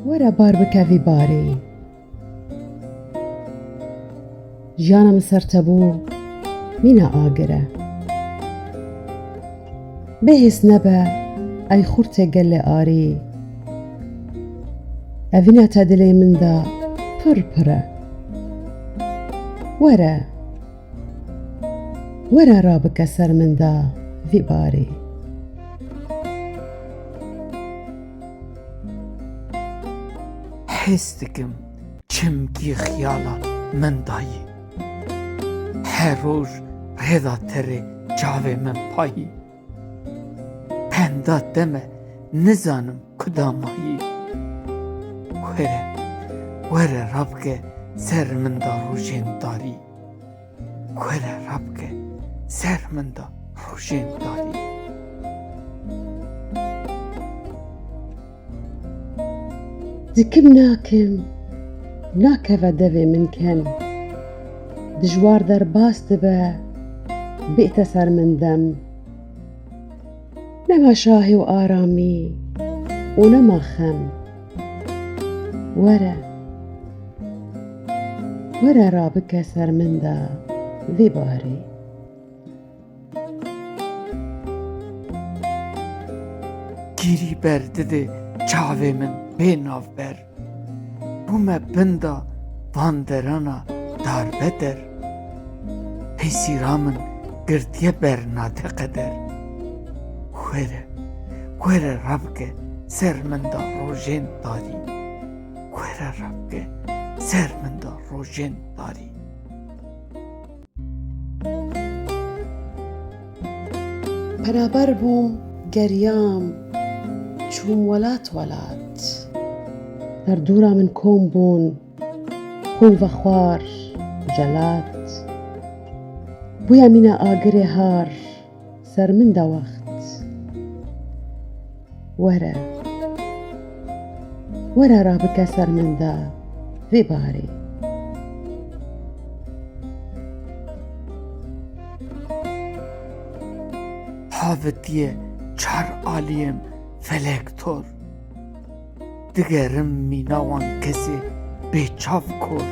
وەرە بار بکەوی بارێ ژیانم سەرتە بوو مینە ئاگرە بەهێز نەبە ئەی خورتێ گەل لێ ئارێ ئەڤینەتە دلێ مندا پڕ وەرە وەرە ڕابکە سەر مندا وی بارێ حس دکم چمکی خیالا من دایی هر روز ڕێدا تەرێ چاوێ من پایی پەندا دەمە نزانم کدامایی وەرە ڕابکە سەر مندا ڕۆژێن داری وەرە ڕابکە سەر مندا ڕۆژێن داری دکم ناکەوە دەوێ من کەن دژوار دەرباس دبە بێتە سەر من دەم نەما شاهی و ئارامی و نەما خەم وەرە ڕابکە سەر مندا وێ بارێ گیری بەرددێ çavê min bê navber bûme binda vanderana darbeder pêsîra min girtiye bernade qeder were rabke ser min da rojên darî were rabke ser min da rojên darî بەرابەر بووم گەریام چووم وەلات هەردوورا من کۆم بوون خۆی بە خوار جەلات بوویە مینە ئاگرێ هار سەر من دە وەخت وەرە ڕابکە سەر مندا وێ بارێ havetiye çar aliyem felek tor digerim minawan kesê bêçav kor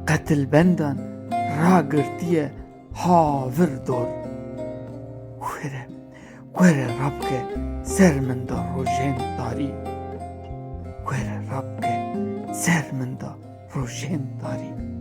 qetilbendan ragirtiye havir dor were rabke ser min da rojên darî were rabke ser min da rojên darî